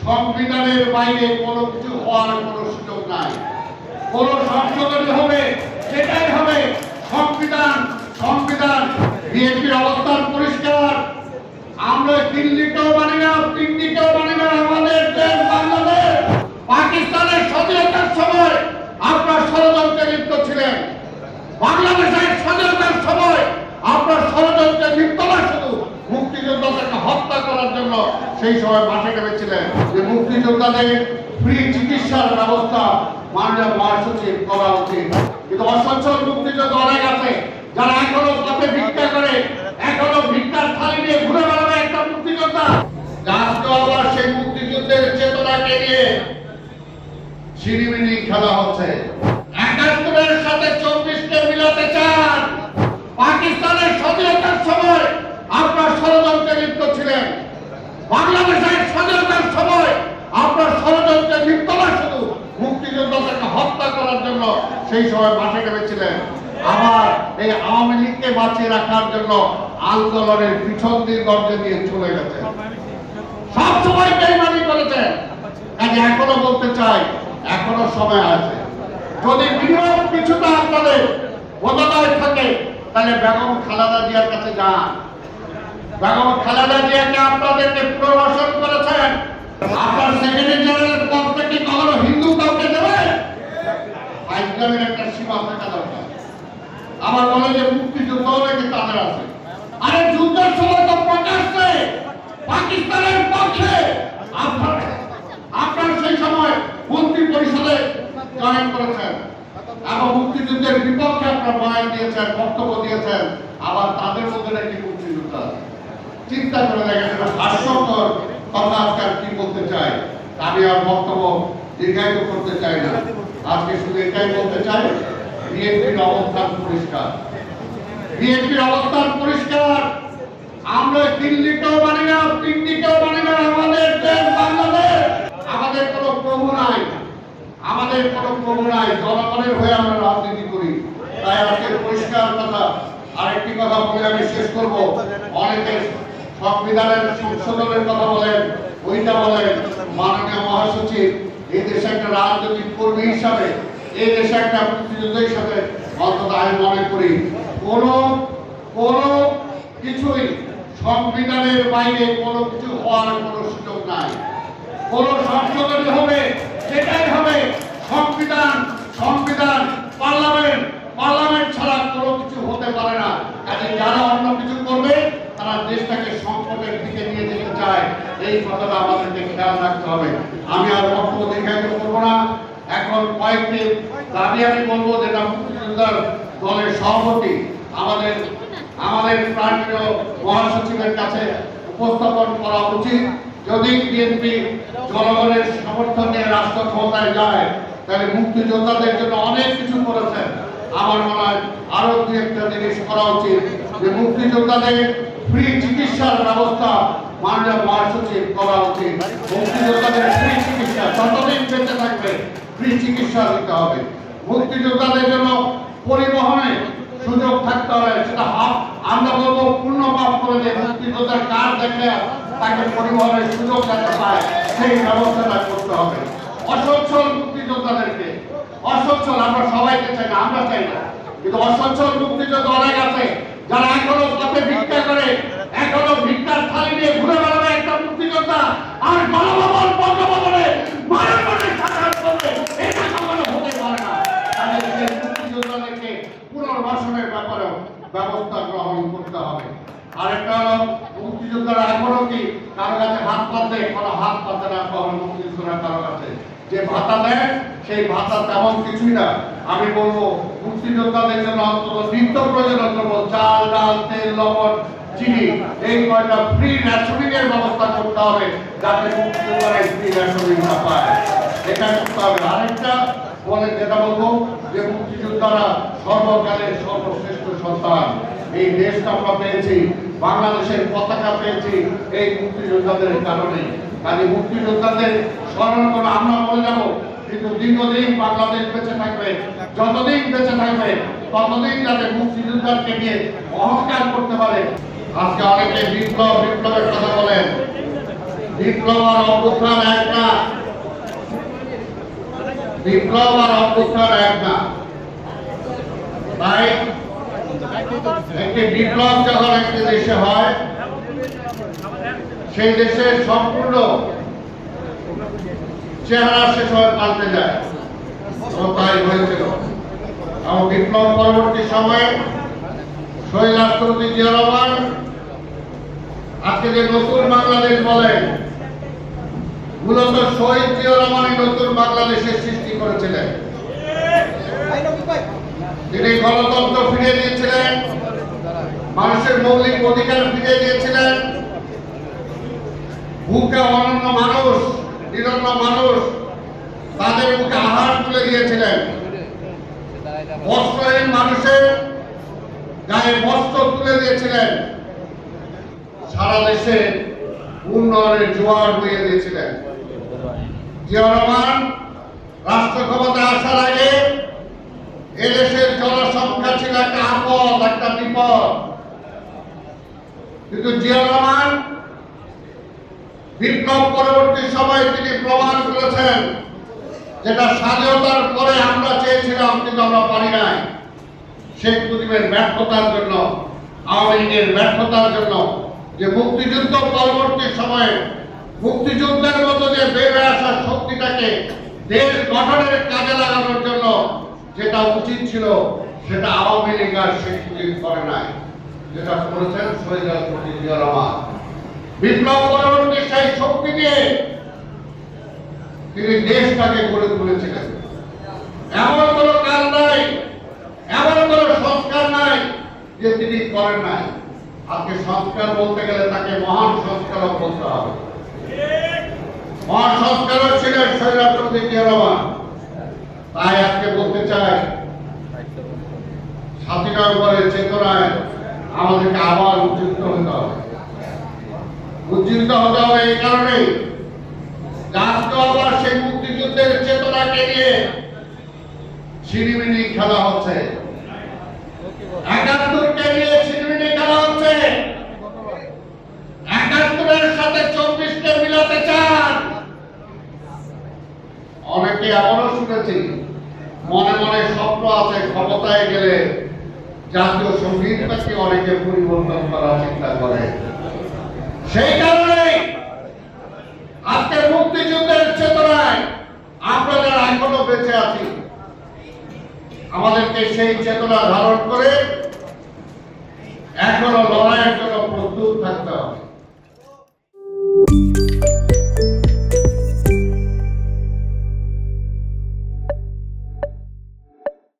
সংবিধানের বাইরে কোনো কিছু হওয়ার কোনো সুযোগ নাই। কোন সংশোধনী হবে সেটাই হবে সংবিধান। সংবিধান বিএনপির অবস্থান পরিষ্কার। আমরা দিল্লিকেও মানি না, পিন্ডিকেও মানি না। আমাদের দেশ বাংলাদেশ পাকিস্তানের স্বাধীনতার সময় আপনার ষড়যন্ত্রে লিপ্ত ছিলেন। বাংলাদেশের স্বাধীনতার সময় আপনার ষড়যন্ত্রে লিপ্ত না, শুধু মুক্তিযোদ্ধাদেরকে হত্যা করার জন্য সেই সময় মাঠে নেমেছিলেন যে মুক্তিযোদ্ধাদের ফ্রি চিকিৎসার ব্যবস্থা মাননীয় মহাসচিব করা উচিত। কিন্তু অসচ্ছল মুক্তিযোদ্ধা অনেক আছে যারা এখনো পথে ভিক্ষা করে, এখনো ভিক্ষার থালি নিয়ে ঘুরে বেড়াবে একটা মুক্তিযোদ্ধা। আজকে আবার সেই মুক্তিযুদ্ধের চেতনাকে নিয়ে ছিনিমিনি খেলা হচ্ছে। ৭১-এর সাথে ২৪-কে মিলাতে চান। পাকিস্তানের স্বাধীনতার সময় আপনার ষড়যন্ত্রে লিপ্ত ছিলেন। বাংলাদেশের স্বাধীনতার সময় আপনার ষড়যন্ত্রে লিপ্ত না, শুধু মুক্তিযোদ্ধাদেরকে হত্যা করার জন্য সেই সময় মাঠে নেমেছিলেন। আবার এই আওয়ামী লীগকে বাঁচিয়ে রাখার জন্য আন্দোলনের পিছন দিয়ে গর্জে দিয়ে চলে গেছে। সবসময় বেইমানি করেছেন। কাজে এখনো বলতে চাই, এখনো সময় আছে। যদি বিনিয়োগ কিছুটা আপনাদের বোধোদয় থাকে তাহলে বেগম খালেদা জিয়ার কাছে যান। বেগম খালেদা জিয়াকে আপনাদেরকে পুনর্বাসন করেছেন। আপনার সেক্রেটারি জেনারেলের পদ থেকে কখনো হিন্দু কাউকে দেবে? আইসলামের একটা সীমা থাকা দরকার। আমার বলে যে মুক্তিযুদ্ধ নাকি তাদের আছে। আরে যুদ্ধের সময় তো প্রকাশ্যে পাকিস্তানের পক্ষে আপনার সেই সময় মন্ত্রী পরিষদে জয়েন করেছেন এবং মুক্তিযুদ্ধের বিপক্ষে আপনার বয়ান দিয়েছেন, বক্তব্য দিয়েছেন। আবার তাদের মধ্যে নাকি মুক্তিযুদ্ধ আছে। চিন্তা করে দেখেন, হাস্যকর কথা। আজকাল কি বলতে চাই, আমি আর বক্তব্য দীর্ঘায়িত করতে চাই না। আজকে শুধু এটাই বলতে চাই, বিএনপির অবস্থান পরিষ্কার। বিএনপির অবস্থান পরিষ্কার। আমরা দিল্লিকেও মানি না, পিন্ডিকেও মানি না। আমাদের দেশ বাংলাদেশ। আমাদের কোনো প্রভু নাই, আমাদের কোনো প্রভু নাই। জনগণের হয়ে আমরা রাজনীতি করি। তাই আজকের পরিষ্কার কথা। আরেকটি কথা বলে আমি শেষ করবো। অনেকে সংবিধানের সংশোধনের কথা বলেন, ওইটা বলেন। মাননীয় মহাসচিব এই দেশে একটা রাজনৈতিক কর্মী হিসাবে, এই দেশে একটা মুক্তিযুদ্ধ হিসাবে অন্তত আমি মনে করি কোনো কিছুই সংবিধানের বাইরে কোনো কিছু হওয়ার কোনো সুযোগ নাই। কোন সংশোধনী হবে সেটাই হবে সংবিধান। সংবিধান পার্লামেন্ট ছাড়া কোনো কিছু হতে পারে না। কাজে যারা অন্য কিছু করবে তারা দেশটাকে সংকটের দিকে নিয়ে যেতে চায়। এই কথাটা আমাদেরকে খেয়াল রাখতে হবে। আমি আর বক্তব্য দীর্ঘায়িত করবো না। এখন কয়েকটি দাবি আমি বলবো, যেটা মুক্তিযোদ্ধার দলের সভাপতি আমাদের প্রাণপ্রিয় মহাসচিবের কাছে উপস্থাপন করা উচিত। যদি বিএনপি জনগণের সমর্থন নিয়ে রাষ্ট্র ক্ষমতায় যায় তাহলে মুক্তিযোদ্ধাদের জন্য অনেক কিছু করেছেন। আমার মনে হয় আরো দু একটা জিনিস করা উচিত, যে মুক্তিযোদ্ধাদের ফ্রি চিকিৎসার ব্যবস্থা মাননীয় মহাসচিব করা উচিত। মুক্তিযোদ্ধাদের ফ্রি চিকিৎসা যতদিন বেঁচে থাকবে ফ্রি চিকিৎসা দিতে হবে। মুক্তিযোদ্ধাদের জন্য পরিবহনে সুযোগ থাকতে হবে। সেটা আমরা বলবো পূর্ণ মাফ করে দিয়ে মুক্তিযোদ্ধার কার্ড দেখলে তাকে পরিবহনের সুযোগ যাতে পায় সেই ব্যবস্থাটা করতে হবে। অসচ্ছল মুক্তিযোদ্ধাদেরকে, অসচ্ছল আমরা সবাইকে চাই না, আমরা চাই না, কিন্তু অসচ্ছল মুক্তিযোদ্ধা অনেক আছে যারা এখনো পথে ভিক্ষা করে, এখনো ভিক্ষার থালি নিয়ে ঘুরে বেড়াবে একটা মুক্তিযোদ্ধা। আর গণভবন বঙ্গভবনে মানবতার সাধারণ করবে, এটা কখনো হতে পারে না। মুক্তিযোদ্ধাদেরকে পুনর্বাসনের ব্যাপারেও ব্যবস্থা গ্রহণ করতে হবে। আরেকটা হলো মুক্তিযোদ্ধারা এখনো কি কারো কাছে হাত পাতে, কোনো হাত পাতে না। কখনো মুক্তিযোদ্ধারা কারো কাছে যে ভাতা দেয় সেই ভাতা তেমন কিছুই না। আমি বলবো মুক্তিযোদ্ধাদের জন্য অন্তত নিত্য প্রয়োজনীয় দ্রব্য, চাল, ডাল, তেল, লবণ, চিনি, এই কয়টা ফ্রি রেশনিং এর ব্যবস্থা করতে হবে, যাতে মুক্তিযোদ্ধারা ফ্রি রেশনিং না পায়। এটা করতে হবে। আরেকটা বলে যেটা বলবো, যে মুক্তিযোদ্ধারা সর্বকালের সর্বশ্রেষ্ঠ সন্তান। এই দেশটা আমরা পেয়েছি, বাংলাদেশের পতাকা পেয়েছি এই মুক্তিযোদ্ধাদের কারণে। কাজে মুক্তিযোদ্ধাদের স্মরণ করে আমরা মরে যাব, কিন্তু দীর্ঘদিন বাংলাদেশ বেঁচে থাকবে। যতদিন বেঁচে থাকবে ততদিন যাতে মুক্তিযোদ্ধাকে নিয়ে অহংকার করতে পারে। আজকে অনেকে বিপ্লবের কথা বলেন। বিপ্লব আর অভ্যুত্থান এক না, বিপ্লব আর অভ্যুত্থান এক না। তাই একটি বিপ্লব যখন একটি দেশে হয়, সেই দেশের সম্পূর্ণ চেহারা সে সময় পাল্টে যায়, তাই হয়েছিল। এবং বিপ্লব পরবর্তী সময়ে শহীদ রাষ্ট্রপতি জিয়া রহমান আজকে যে নতুন বাংলাদেশ বলেন, মূলত শহীদ জিয়া রহমানই নতুন বাংলাদেশের সৃষ্টি করেছিলেন। তিনি গণতন্ত্র ফিরিয়ে দিয়েছিলেন, মানুষের মৌলিক অধিকার ফিরিয়ে দিয়েছিলেন, ভুকে অনন্য মানুষ, নিরন্ন মানুষ, তাদের মুখে আহার তুলে দিয়েছিলেন। বস্ত্রহীন মানুষের গায়ে বস্ত্র তুলে দিয়েছিলেন। সারা দেশে উন্নয়নের জোয়ার বইয়ে দিয়েছিলেন। জিয়া রহমান রাষ্ট্র ক্ষমতায় আসার আগে এদেশের জনসংখ্যা ছিল একটা আপদ, একটা বিপদ। কিন্তু জিয়া রহমান বিপ্লব পরবর্তী সময়ে তিনি প্রমাণ করেছেন, যেটা স্বাধীনতার পরে আমরা চেয়েছিলাম কিন্তু আমরা পারি নাই। শেখ মুজিবের ব্যর্থতার জন্য, আওয়ামী লীগের ব্যর্থতার জন্য, যে মুক্তিযুদ্ধ পরবর্তী সময়ে মুক্তিযুদ্ধের মতো যে বেড়ে আসা শক্তিটাকে দেশ গঠনের কাজে লাগানোর জন্য যেটা উচিত ছিল, সেটা আওয়ামী লীগ আর শেখ মুজিব করে নাই, যেটা করেছেন শহীদ রাষ্ট্রপতি জিয়া রহমান। বিপ্লব পরবর্তী সেই শক্তি দিয়ে তিনি দেশটাকে গড়ে তুলেছিলেন। এমন কোন কাজ নাই, এমন কোন সংস্কার নাই যে তিনি করেন নাই। আজকে সংস্কার বলতে গেলে তাকে মহান সংস্কারক বলতে হবে। মহান সংস্কারক ছিলেন শহীদ রাষ্ট্রপতি জিয়া রহমান। তাই আজকে বলতে চাই, ৭ই নভেম্বরের চেতনায় আমাদেরকে আবার উজ্জীবিত হতে হবে। উজ্জীবিত হতে হবে এই কারণেই, আজকে আবার সেই মুক্তিযুদ্ধের চেতনাকে নিয়ে ছিনিমিনি খেলা হচ্ছে, ৭১কে নিয়ে ছিনিমিনি খেলা হচ্ছে। ৭১-এর সাথে ২৪কে মিলাতে চান। অনেকে এমনও শুনেছি, মনে মনে স্বপ্ন আছে ক্ষমতায় গেলে জাতীয় সঙ্গীতটাকে অনেকে পরিবর্তন করার চিন্তা করে। সেই কারণে আজকে মুক্তিযুদ্ধের চেতনায় আমরা যারা এখনো বেঁচে আছি, আমাদেরকে সেই চেতনা ধারণ করে এখনো